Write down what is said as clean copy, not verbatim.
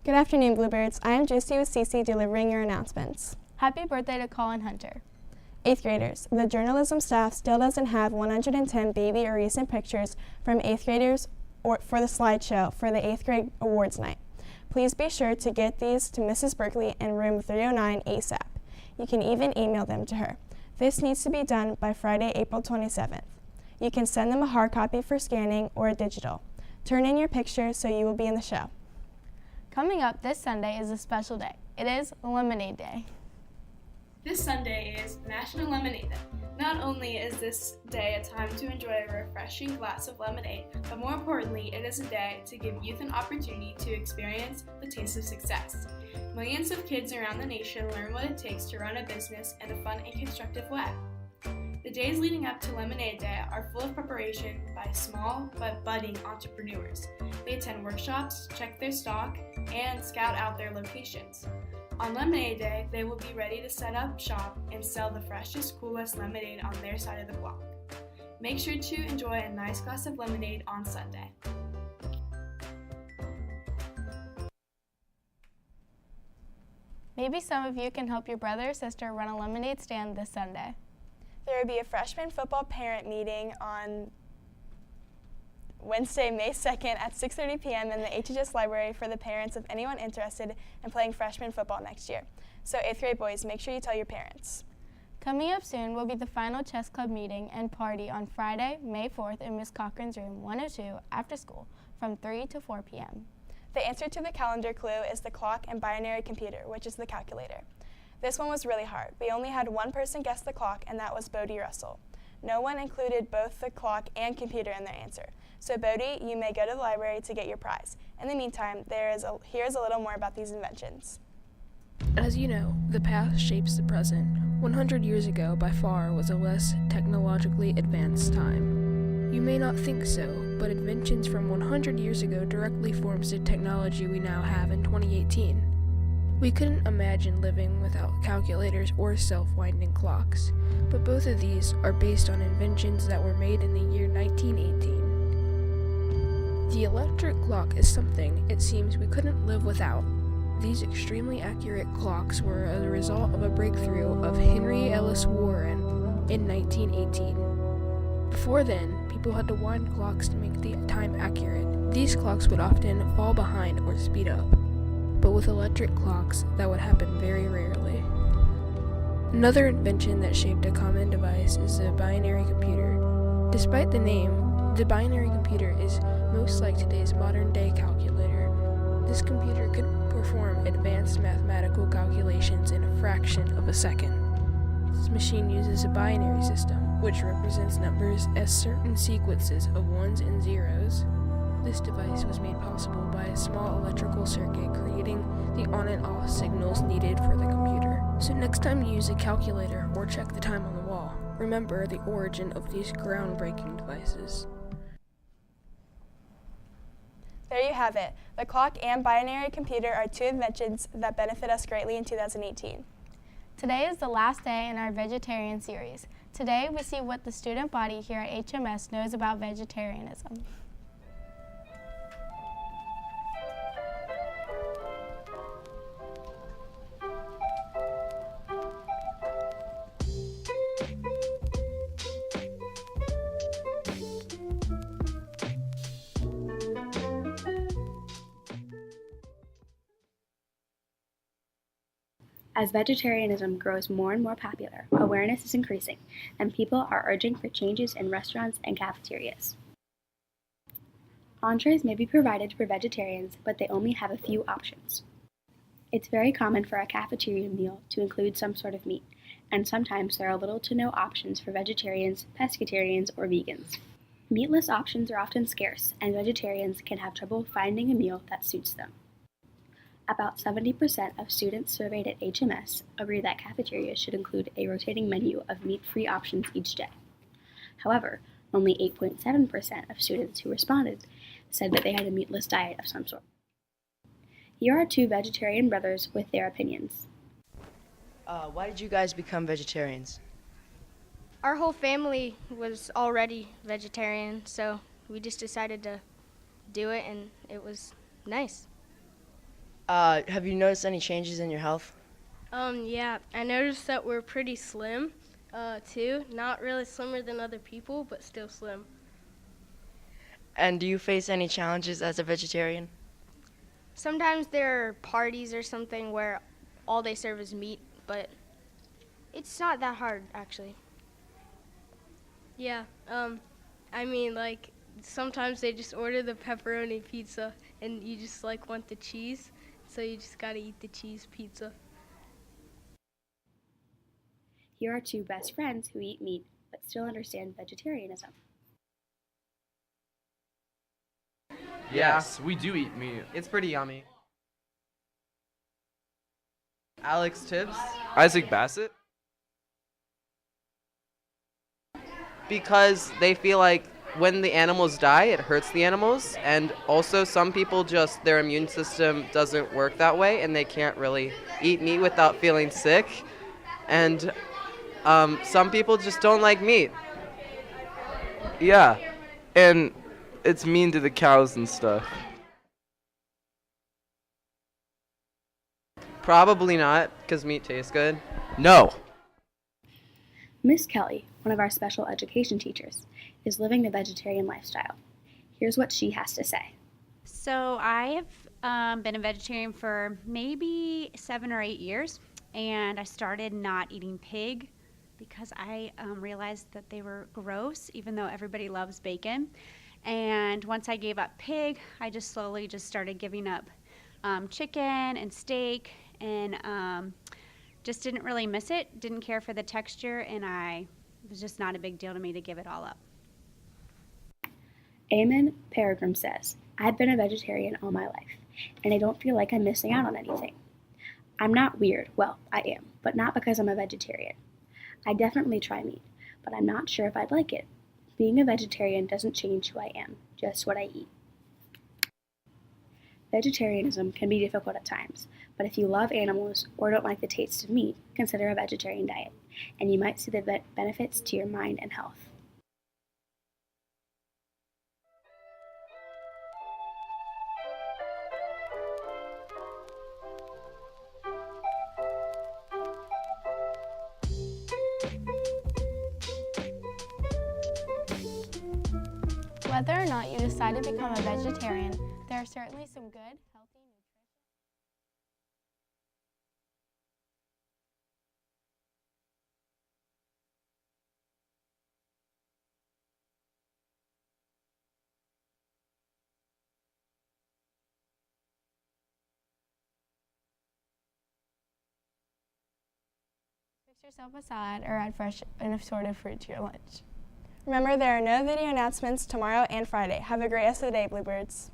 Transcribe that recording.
Good afternoon, Bluebirds. I am Josie with CC delivering your announcements. Happy birthday to Colin Hunter. 8th graders, the journalism staff still doesn't have 110 baby or recent pictures from 8th graders or for the slideshow for the 8th grade awards night. Please be sure to get these to Mrs. Berkeley in room 309 ASAP. You can even email them to her. This needs to be done by Friday, April 27th. You can send them a hard copy for scanning or a digital. Turn in your picture so you will be in the show. Coming up this Sunday is a special day. It is Lemonade Day. This Sunday is National Lemonade Day. Not only is this day a time to enjoy a refreshing glass of lemonade, but more importantly, it is a day to give youth an opportunity to experience the taste of success. Millions of kids around the nation learn what it takes to run a business in a fun and constructive way. The days leading up to Lemonade Day are full of preparation by small but budding entrepreneurs. They attend workshops, check their stock, and scout out their locations. On Lemonade Day, they will be ready to set up shop and sell the freshest, coolest lemonade on their side of the block. Make sure to enjoy a nice glass of lemonade on Sunday. Maybe some of you can help your brother or sister run a lemonade stand this Sunday. There will be a freshman football parent meeting on Wednesday, May 2nd at 6:30 p.m. in the HHS library for the parents of anyone interested in playing freshman football next year. So 8th grade boys, make sure you tell your parents. Coming up soon will be the final chess club meeting and party on Friday, May 4th in Ms. Cochran's room 102 after school from 3 to 4 p.m. The answer to the calendar clue is the clock and binary computer, which is the calculator. This one was really hard. We only had one person guess the clock, and that was Bodie Russell. No one included both the clock and computer in their answer. So Bodie, you may go to the library to get your prize. In the meantime, here's a little more about these inventions. As you know, the past shapes the present. 100 years ago, by far, was a less technologically advanced time. You may not think so, but inventions from 100 years ago directly forms the technology we now have in 2018. We couldn't imagine living without calculators or self-winding clocks, but both of these are based on inventions that were made in the year 1918. The electric clock is something, it seems, we couldn't live without. These extremely accurate clocks were a result of a breakthrough of Henry Ellis Warren in 1918. Before then, people had to wind clocks to make the time accurate. These clocks would often fall behind or speed up. But with electric clocks, that would happen very rarely. Another invention that shaped a common device is the binary computer. Despite the name, the binary computer is most like today's modern-day calculator. This computer could perform advanced mathematical calculations in a fraction of a second. This machine uses a binary system, which represents numbers as certain sequences of ones and zeros. This device was made possible by a small electrical circuit creating the on and off signals needed for the computer. So next time you use a calculator or check the time on the wall, remember the origin of these groundbreaking devices. There you have it. The clock and binary computer are two inventions that benefit us greatly in 2018. Today is the last day in our vegetarian series. Today we see what the student body here at HMS knows about vegetarianism. As vegetarianism grows more and more popular, awareness is increasing, and people are urging for changes in restaurants and cafeterias. Entrees may be provided for vegetarians, but they only have a few options. It's very common for a cafeteria meal to include some sort of meat, and sometimes there are little to no options for vegetarians, pescatarians, or vegans. Meatless options are often scarce, and vegetarians can have trouble finding a meal that suits them. About 70% of students surveyed at HMS agree that cafeterias should include a rotating menu of meat-free options each day. However, only 8.7% of students who responded said that they had a meatless diet of some sort. Here are two vegetarian brothers with their opinions. Why did you guys become vegetarians? Our whole family was already vegetarian, so we just decided to do it, and it was nice. Have you noticed any changes in your health? Yeah, I noticed that we're pretty slim, too. Not really slimmer than other people, but still slim. And do you face any challenges as a vegetarian? Sometimes there are parties or something where all they serve is meat, but it's not that hard, actually. Yeah, I mean, like, sometimes they just order the pepperoni pizza and you just, like, want the cheese, so you just gotta eat the cheese pizza. Here are two best friends who eat meat but still understand vegetarianism. Yes, we do eat meat. It's pretty yummy. Alex Tibbs, Isaac Bassett? because they feel like when the animals die, it hurts the animals, and also some people just, their immune system doesn't work that way, and they can't really eat meat without feeling sick, and some people just don't like meat. Yeah, and it's mean to the cows and stuff. Probably not, because meat tastes good. No. Miss Kelly, one of our special education teachers, is living the vegetarian lifestyle. Here's what she has to say. So I have been a vegetarian for maybe 7 or 8 years, and I started not eating pig because I realized that they were gross, even though everybody loves bacon. And once I gave up pig, I just slowly just started giving up chicken and steak, and just didn't really miss it, didn't care for the texture, and it was just not a big deal to me to give it all up. Eamon Peregrine says, I've been a vegetarian all my life, and I don't feel like I'm missing out on anything. I'm not weird. Well, I am, but not because I'm a vegetarian. I definitely try meat, but I'm not sure if I'd like it. Being a vegetarian doesn't change who I am, just what I eat. Vegetarianism can be difficult at times, but if you love animals or don't like the taste of meat, consider a vegetarian diet, and you might see the benefits to your mind and health. Whether or not you decide to become a vegetarian, there are certainly some good, healthy nutrition. Fix yourself a salad or add fresh and assorted fruit to your lunch. Remember, there are no video announcements tomorrow and Friday. Have a great rest of the day, Bluebirds.